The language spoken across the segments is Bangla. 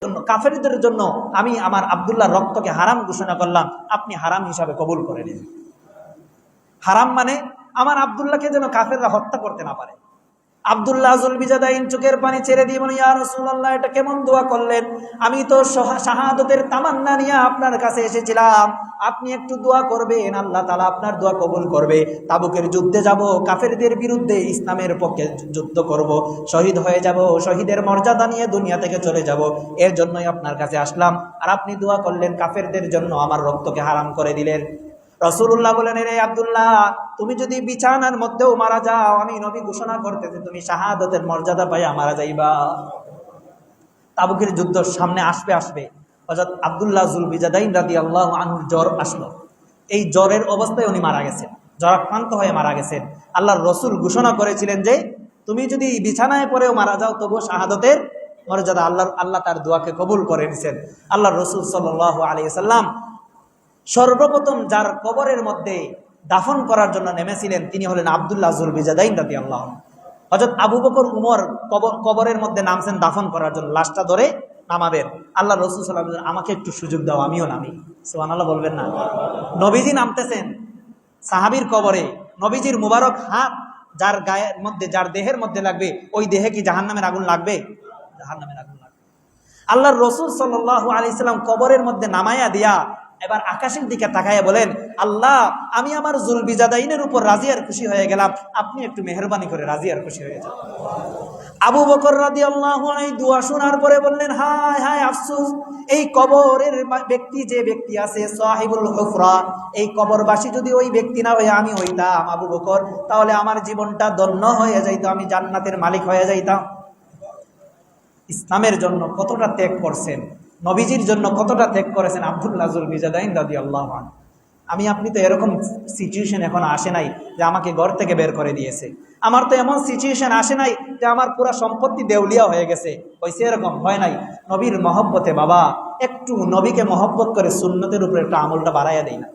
কাফেরদের জন্য আমি আমার আব্দুল্লাহ রক্তকে হারাম ঘোষণা করলাম, আপনি হারাম হিসাবে কবুল করে নিন। হারাম মানে আমার আব্দুল্লাহকে যেন কাফেররা হত্যা করতে না পারে। আব্দুল্লাহ যুলবিজাদাইন চোখের পানি ছেড়ে দিয়ে বলেন, ইয়া রাসূলুল্লাহ, এটা কেমন দোয়া করলেন? আমি তো শাহাদাতের তামান্না নিয়ে আপনার কাছে এসেছিলাম, আপনি একটু দোয়া করবেন, আল্লাহ তাআলা আপনার দোয়া কবুল করবে। তাবুকের যুদ্ধে যাব, কাফেরদের বিরুদ্ধে ইসলামের পক্ষে যুদ্ধ করব, শহীদ হয়ে যাব, শহীদের মর্যাদা নিয়ে দুনিয়া থেকে চলে যাব, এর জন্যই আপনার কাছে আসলাম। আর আপনি দোয়া করলেন, কাফেরদের জন্য আমার রক্তকে হারাম করে দিলেন। রাসূলুল্লাহ বলেন, রে আব্দুল্লাহ, তুমি যদি বিছানার মধ্যেও মারা যাও, আমি নবী ঘোষণা করতেছি তুমি শাহাদাতের মর্যাদা পাইয়া মারা যাইবা। তাবুকের যুদ্ধ সামনে আসবে হযরত আব্দুল্লাহ যুলবিজাদাইন রাদিয়াল্লাহু আনহুর জ্বর আসলো। এই জ্বরের অবস্থায় উনি মারা গেছেন, জ্বরাক্রান্ত হয়ে মারা গেছেন। আল্লাহর রাসূল ঘোষণা করেছিলেন যে তুমি যদি বিছানায় পড়েও মারা যাও, তবুও শাহাদাতের মর্যাদা। আল্লাহ তার দোয়াকে কবুল করে নিয়েছেন। আল্লাহর রাসূল সাল্লাল্লাহু আলাইহি ওয়াসাল্লাম সর্বপ্রথম যার কবরের মধ্যে দাফন করার জন্য নেমেছিলেন তিনি হলেন আব্দুল্লাহ যুলবিজাদাইন রাদিয়াল্লাহু আনহু। হযরত আবু বকর উমর কবরের মধ্যে নামছেন দাফন করার জন্য, লাশটা ধরে নামাবেন। আল্লাহ রাসূল সাল্লাল্লাহু আলাইহি ওয়াসাল্লাম, আমাকে একটু সুযোগ দাও, আমিও নামি। সুবহানাল্লাহ বলবেন না? নবীজি নামতেছেন সাহাবীর কবরে, নবীজির মুবারক হাত যার গায়ের মধ্যে, যার দেহের মধ্যে লাগবে, ওই দেহে কি জাহান্নামের আগুন লাগবে? জাহান্নামের আগুন লাগবে। আল্লাহর রাসূল সাল্লাল্লাহু আলাইহি ওয়াসাল্লাম কবরের মধ্যে নামায়া দিয়া এবার আকাশের দিকে তাকাইয়া বলেন, আল্লাহ, আমি আমার যুলবিজাদাইনের উপর রাজি আর খুশি হয়ে গেলাম, আপনি একটু মেহেরবানি করে রাজি আর খুশি হয়ে যান। আবু বকর রাদিয়াল্লাহু আনহু দোয়া শোনার পরে বললেন, হায় হায় আফসোস, এই কবরের ব্যক্তি, যে ব্যক্তি আছে সাহিবুল হুফরা, এই কবরবাসী যদি ওই ব্যক্তি না হয়ে আমি হইতাম আবু বকর, তাহলে আমার জীবনটা ধন্য হয়ে যাইতো, আমি জান্নাতের মালিক হয়ে যাইতাম। ইসলামের জন্য কতটা ত্যাগ করছেন, নবীজির জন্য কতটা ত্যাগ করেছেন আব্দুল্লাহ যুলবিজাদাইন রাদিয়াল্লাহু আনহু। আমি আপনি তো এরকম সিচুয়েশন এখন আসে নাই যে আমাকে ঘর থেকে বের করে দিয়েছে, আমার তো এমন সিচুয়েশন আসে নাই যে আমার পুরো সম্পত্তি দেউলিয়া হয়ে গেছে, হয়েছে, এরকম হয় নাই। নবীর মহব্বতে বাবা একটু নবীকে মহব্বত করে সুন্নতের উপরে একটু আমলটা বাড়াইয়া দেই না।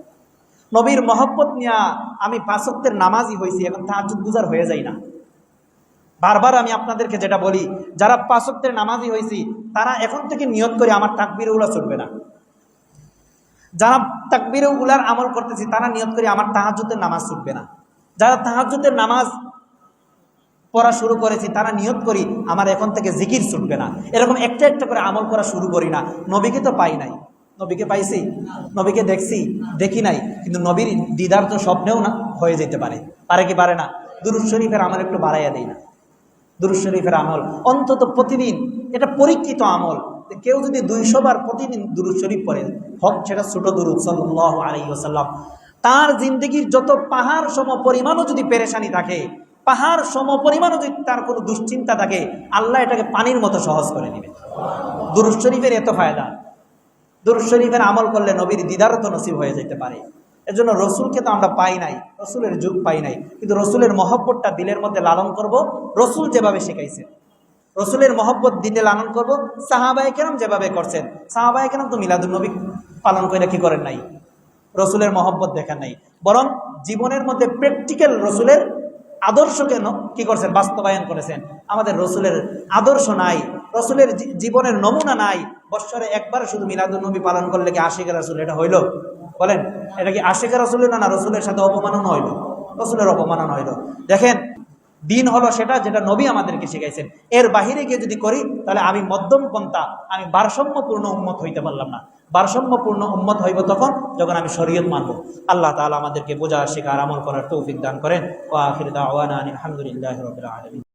নবীর মহব্বত নিয়ে আমি 5 ওয়াক্তের নামাজি হয়েছি, এখন তাহাজ্জুদ গুজার হয়ে যাই না। বারবার আমি আপনাদেরকে যেটা বলি, যারা 5 ওয়াক্তের নামাজি হয়েছি তারা এখন থেকে নিয়ত করে আমার তাকবীরে উলা চলবে না। যারা তাকবীরে উলার আমল করতেছি তারা নিয়ত করে আমার তাহাজ্জুদের নামাজ ছুটবে না। যারা তাহাজ্জুদের নামাজ পড়া শুরু করেছি তারা নিয়ত করি আমার এখন থেকে জিকির ছুটবে না। এরকম একটা একটা করে আমল করা শুরু করি না। নবীকে তো পাই নাই, নবীকে পাইছি, নবীকে দেখছি, দেখি নাই, কিন্তু নবীর দিদার তো স্বপ্নেও না হয়ে যেতে পারে, পারে কি পারে না? দুরূদ শরীফের আমল একটু বাড়াইয়া দেই না। দুরূদ শরীফের আমল অন্তত প্রতিদিন, এটা পরীক্ষিত আমল, কেউ যদি 200 বার প্রতিদিন দুরূদ শরীফ পড়েন, হক সেটা ছোট দুরূদ সাল্লাল্লাহু আলাইহি ওয়াসাল্লাম, তার জিন্দগির যত পাহাড় সম পরিমাণও যদি পেরেশানি থাকে, পাহাড় সম পরিমাণও যদি তার কোনো দুশ্চিন্তা থাকে, আল্লাহ এটাকে পানির মতো সহজ করে দিবে। দুরূদ শরীফের এত ফায়দা। দুরূদ শরীফের আমল করলে নবীর দিদারও তো নসিব হয়ে যেতে পারে। এর জন্য রসুলকে তো আমরা পাই নাই, রসুলের যুগ পাই নাই, কিন্তু রসুলের মহব্বতটা দিলের মধ্যে লালন করব, রসুল যেভাবে শেখাইছে রসুলের মহব্বত দিলে লালন করব। সাহাবায়ে কেরাম যেভাবে করছেন, সাহাবায়ে কেরাম তো মিলাদুন নবী পালন করে কি করেন নাই? রসুলের মহব্বত দেখেন নাই, বরং জীবনের মধ্যে প্র্যাকটিক্যাল রসুলের আদর্শকে কি করছেন? বাস্তবায়ন করেছেন। আমাদের রসুলের আদর্শ নাই, রসুলের জীবনের নমুনা নাই। বৎসরে একবার শুধু মিলাদুন নবী পালন করলে কি আশিকে রাসূল এটা হইল? বলেন, এটা কি আশিকে রাসূলের না রসুলের সাথে অপমাননা হইল? রসুলের অপমাননা হইল। দেখেন, দিন হলো সেটা যেটা নবী আমাদেরকে শিখাইছেন, এর বাহিরে গিয়ে যদি করি তাহলে আমি মধ্যম পন্থা, আমি ভারসাম্যপূর্ণ উম্মত হইতে পারলাম না। ভারসাম্যপূর্ণ উম্মত হইব তখন যখন আমি শরীয়ত মানব। আল্লাহ তাআলা আমাদেরকে বোঝা, শেখার, আমল করার তৌফিক দান করেন। ওয়া আখিরু দাওয়ানা আলহামদুলিল্লাহি রাব্বিল আলামিন।